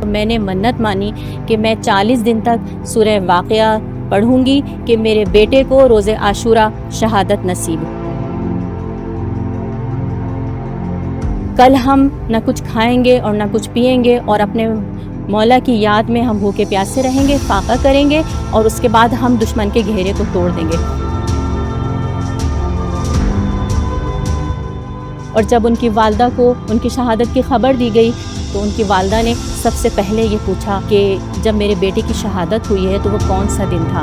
میں نے منت مانی کہ میں 40 دن تک سورہ واقعہ پڑھوں گی کہ میرے بیٹے کو روز عاشورہ شہادت نصیب ہو۔ کل ہم نہ کچھ کھائیں گے اور نہ کچھ پئیں گے، اور اپنے مولا کی یاد میں ہم بھوکے پیاسے رہیں گے، فاقہ کریں گے، اور اس کے بعد ہم دشمن کے گھیرے کو توڑ دیں گے۔ اور جب ان کی والدہ کو ان کی شہادت کی خبر دی گئی تو ان کی والدہ نے سب سے پہلے یہ پوچھا کہ جب میرے بیٹے کی شہادت ہوئی ہے تو وہ کون سا دن تھا۔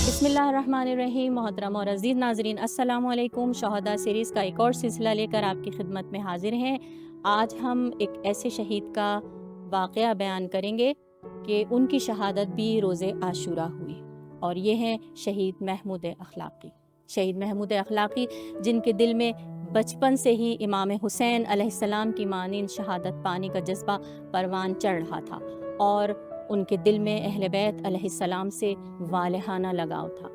بسم اللہ الرحمن الرحیم۔ محترم اور عزیز ناظرین، السلام علیکم۔ شہداء سیریز کا ایک اور سلسلہ لے کر آپ کی خدمت میں حاضر ہیں۔ آج ہم ایک ایسے شہید کا واقعہ بیان کریں گے کہ ان کی شہادت بھی روز عاشورہ ہوئی، اور یہ ہیں شہید محمود اخلاقی۔ شہید محمود اخلاقی جن کے دل میں بچپن سے ہی امام حسین علیہ السلام کی مانند شہادت پانے کا جذبہ پروان چڑھ رہا تھا، اور ان کے دل میں اہل بیت علیہ السلام سے والہانہ لگاؤ تھا۔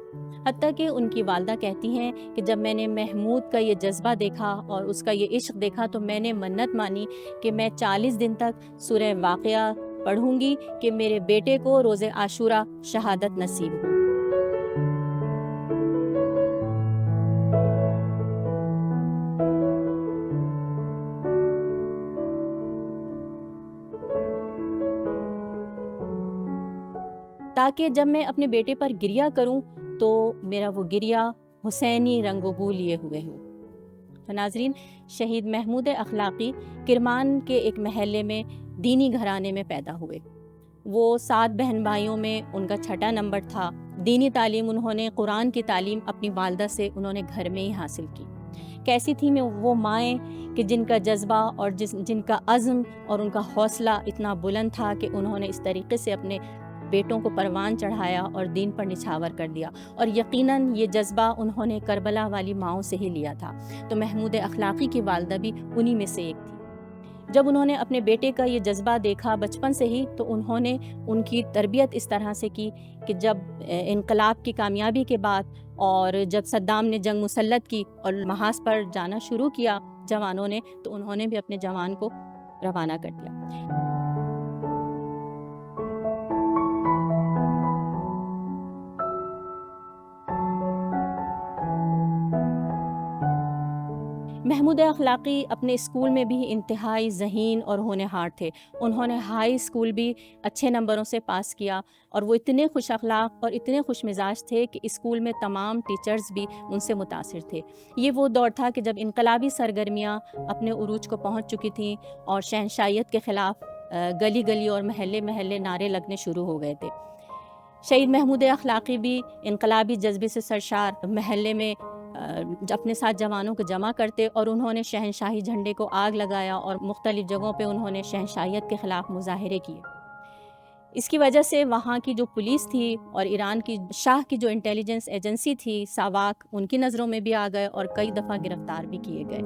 حتیٰ کہ ان کی والدہ کہتی ہیں کہ جب میں نے محمود کا یہ جذبہ دیکھا اور اس کا یہ عشق دیکھا تو میں نے منت مانی کہ میں 40 دن تک سورہ واقعہ پڑھوں گی کہ میرے بیٹے کو روز عاشورہ شہادت نصیب ہو۔ تاکہ جب میں اپنے بیٹے پر گریہ کروں تو میرا وہ گریہ حسینی رنگ و بو لیے ہوئے ہو۔ تو ناظرین، شہید محمود اخلاقی کرمان کے ایک محلے میں دینی گھرانے میں پیدا ہوئے۔ وہ 7 بہن بھائیوں میں ان کا چھٹا نمبر تھا۔ دینی تعلیم انہوں نے، قرآن کی تعلیم اپنی والدہ سے انہوں نے گھر میں ہی حاصل کی۔ کیسی تھیں وہ مائیں کہ جن کا جذبہ اور جن کا عزم اور ان کا حوصلہ اتنا بلند تھا کہ انہوں نے اس طریقے سے اپنے بیٹوں کو پروان چڑھایا اور دین پر نچھاور کر دیا، اور یقیناً یہ جذبہ انہوں نے کربلا والی ماؤں سے ہی لیا تھا۔ تو محمود اخلاقی کی والدہ بھی انہی میں سے ایک تھی۔ جب انہوں نے اپنے بیٹے کا یہ جذبہ دیکھا بچپن سے ہی تو انہوں نے ان کی تربیت اس طرح سے کی کہ جب انقلاب کی کامیابی کے بعد اور جب صدام نے جنگ مسلط کی اور محاذ پر جانا شروع کیا جوانوں نے، تو انہوں نے بھی اپنے جوان کو روانہ کر دیا۔ محمود اخلاقی اپنے اسکول میں بھی انتہائی ذہین اور ہونہار تھے۔ انہوں نے ہائی اسکول بھی اچھے نمبروں سے پاس کیا، اور وہ اتنے خوش اخلاق اور اتنے خوش مزاج تھے کہ اسکول میں تمام ٹیچرز بھی ان سے متاثر تھے۔ یہ وہ دور تھا کہ جب انقلابی سرگرمیاں اپنے عروج کو پہنچ چکی تھیں اور شہنشاہیت کے خلاف گلی گلی اور محلے محلے نعرے لگنے شروع ہو گئے تھے۔ شہید محمود اخلاقی بھی انقلابی جذبے سے سرشار محلے میں اپنے ساتھ جوانوں کو جمع کرتے، اور انہوں نے شہنشاہی جھنڈے کو آگ لگایا اور مختلف جگہوں پہ انہوں نے شہنشاہیت کے خلاف مظاہرے کیے۔ اس کی وجہ سے وہاں کی جو پولیس تھی اور ایران کی شاہ کی جو انٹیلیجنس ایجنسی تھی ساواک، ان کی نظروں میں بھی آ گئے اور کئی دفعہ گرفتار بھی کیے گئے۔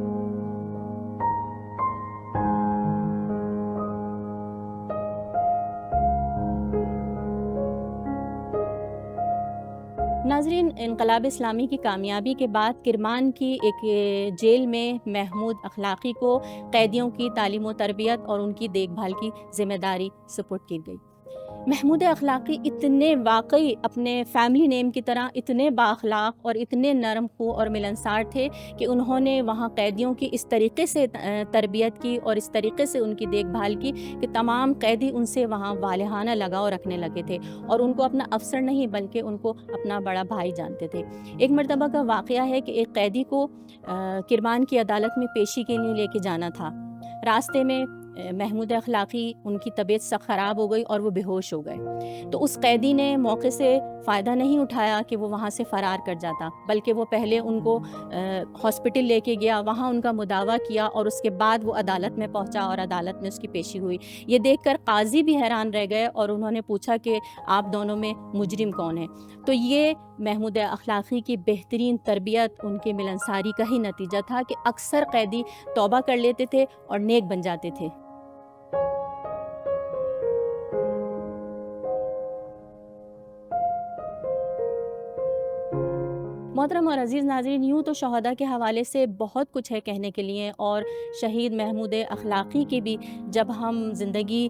ناظرین، انقلاب اسلامی کی کامیابی کے بعد کرمان کی ایک جیل میں محمود اخلاقی کو قیدیوں کی تعلیم و تربیت اور ان کی دیکھ بھال کی ذمہ داری سپرد کی گئی۔ محمود اخلاقی اتنے واقعی اپنے فیملی نیم کی طرح اتنے بااخلاق اور اتنے نرم خو اور ملنسار تھے کہ انہوں نے وہاں قیدیوں کی اس طریقے سے تربیت کی اور اس طریقے سے ان کی دیکھ بھال کی کہ تمام قیدی ان سے وہاں والہانہ لگاؤ رکھنے لگے تھے، اور ان کو اپنا افسر نہیں بلکہ ان کو اپنا بڑا بھائی جانتے تھے۔ ایک مرتبہ کا واقعہ ہے کہ ایک قیدی کو کرمان کی عدالت میں پیشی کے لیے لے کے جانا تھا۔ راستے میں محمود اخلاقی ان کی طبیعت سخت خراب ہو گئی اور وہ بے ہوش ہو گئے، تو اس قیدی نے موقع سے فائدہ نہیں اٹھایا کہ وہ وہاں سے فرار کر جاتا، بلکہ وہ پہلے ان کو ہاسپٹل لے کے گیا، وہاں ان کا مداوا کیا، اور اس کے بعد وہ عدالت میں پہنچا اور عدالت میں اس کی پیشی ہوئی۔ یہ دیکھ کر قاضی بھی حیران رہ گئے اور انہوں نے پوچھا کہ آپ دونوں میں مجرم کون ہے؟ تو یہ محمود اخلاقی کی بہترین تربیت، ان کے ملنساری کا ہی نتیجہ تھا کہ اکثر قیدی توبہ کر لیتے تھے اور نیک بن جاتے تھے۔ محترم اور عزیز ناظرین، یوں تو شہداء کے حوالے سے بہت کچھ ہے کہنے کے لیے، اور شہید محمود اخلاقی کی بھی جب ہم زندگی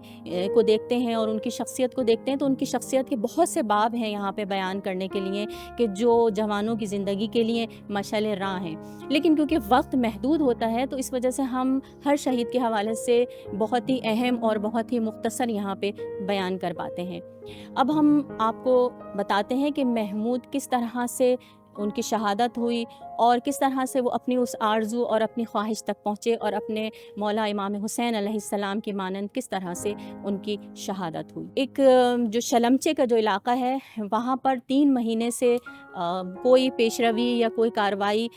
کو دیکھتے ہیں اور ان کی شخصیت کو دیکھتے ہیں تو ان کی شخصیت کے بہت سے باب ہیں یہاں پہ بیان کرنے کے لیے کہ جو جوانوں کی زندگی کے لیے مشعل راہ ہیں، لیکن کیونکہ وقت محدود ہوتا ہے تو اس وجہ سے ہم ہر شہید کے حوالے سے بہت ہی اہم اور بہت ہی مختصر یہاں پہ بیان کر پاتے ہیں۔ اب ہم آپ کو بتاتے ہیں کہ محمود کس طرح سے ان کی شہادت ہوئی اور کس طرح سے وہ اپنی اس آرزو اور اپنی خواہش تک پہنچے اور اپنے مولا امام حسین علیہ السلام کی مانند کس طرح سے ان کی شہادت ہوئی۔ ایک جو شلمچے کا جو علاقہ ہے وہاں پر 3 مہینے سے کوئی پیش روی یا کوئی کارروائی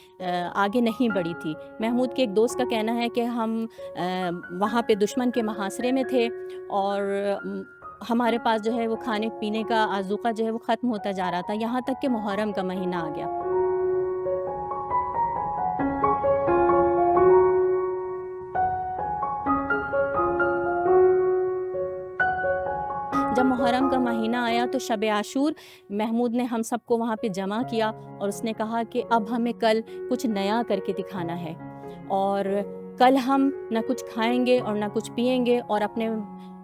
آگے نہیں بڑھی تھی۔ محمود کے ایک دوست کا کہنا ہے کہ ہم وہاں پہ دشمن کے محاصرے میں تھے اور ہمارے پاس جو ہے وہ کھانے پینے کا آذوقہ جو ہے وہ ختم ہوتا جا رہا تھا، یہاں تک کہ محرم کا مہینہ آ گیا۔ جب محرم کا مہینہ آیا تو شب عاشور محمود نے ہم سب کو وہاں پہ جمع کیا اور اس نے کہا کہ اب ہمیں کل کچھ نیا کر کے دکھانا ہے، اور کل ہم نہ کچھ کھائیں گے اور نہ کچھ پئیں گے، اور اپنے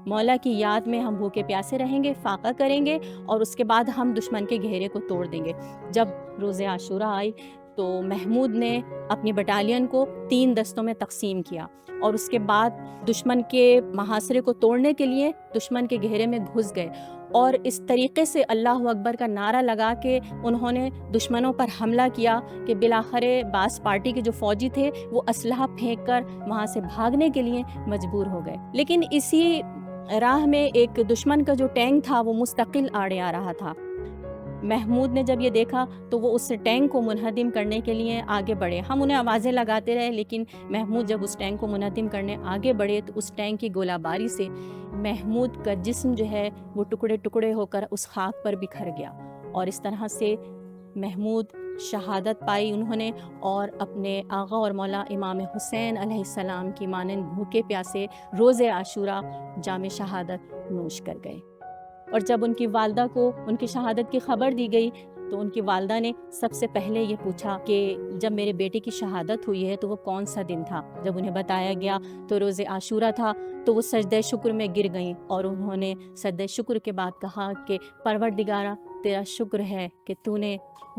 مولا کی یاد میں ہم بھوکے پیاسے رہیں گے، فاقہ کریں گے، اور اس کے بعد ہم دشمن کے گھیرے کو توڑ دیں گے۔ جب روز عاشورہ آئی تو محمود نے اپنی بٹالین کو 3 دستوں میں تقسیم کیا اور اس کے بعد دشمن کے محاصرے کو توڑنے کے لیے دشمن کے گھیرے میں گھس گئے، اور اس طریقے سے اللہ اکبر کا نعرہ لگا کے انہوں نے دشمنوں پر حملہ کیا کہ بالآخر باس پارٹی کے جو فوجی تھے وہ اسلحہ پھینک کر وہاں سے بھاگنے کے لیے مجبور ہو گئے۔ لیکن اسی راہ میں ایک دشمن کا جو ٹینک تھا وہ مستقل آڑے آ رہا تھا۔ محمود نے جب یہ دیکھا تو وہ اس ٹینک کو منہدم کرنے کے لیے آگے بڑھے۔ ہم انہیں آوازیں لگاتے رہے، لیکن محمود جب اس ٹینک کو منہدم کرنے آگے بڑھے تو اس ٹینک کی گولہ باری سے محمود کا جسم جو ہے وہ ٹکڑے ٹکڑے ہو کر اس خاک پر بکھر گیا، اور اس طرح سے محمود شہادت پائی انہوں نے، اور اپنے آغا اور مولا امام حسین علیہ السلام کی مانند بھوکے پیاسے روز عاشورہ جام شہادت نوش کر گئے۔ اور جب ان کی والدہ کو ان کی شہادت کی خبر دی گئی تو ان کی والدہ نے سب سے پہلے یہ پوچھا کہ جب میرے بیٹے کی شہادت ہوئی ہے تو وہ کون سا دن تھا؟ جب انہیں بتایا گیا تو روز عاشورہ تھا تو وہ سجدہ شکر میں گر گئیں، اور انہوں نے سجدہ شکر کے بعد کہا کہ پروردگارہ تیرا شکر ہے کہ تو نے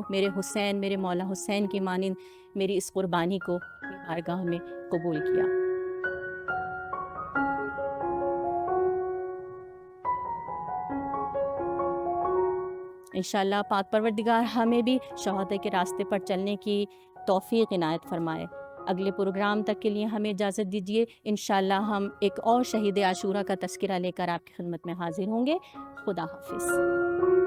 میرے حسین، میرے مولا حسین کی مانند میری اس قربانی کو بارگاہ میں قبول کیا۔ انشاءاللہ پاک پروردگار ہمیں بھی شہادت کے راستے پر چلنے کی توفیق عنایت فرمائے۔ اگلے پروگرام تک کے لیے ہمیں اجازت دیجیے، انشاءاللہ ہم ایک اور شہید عاشورہ کا تذکرہ لے کر آپ کی خدمت میں حاضر ہوں گے۔ خدا حافظ۔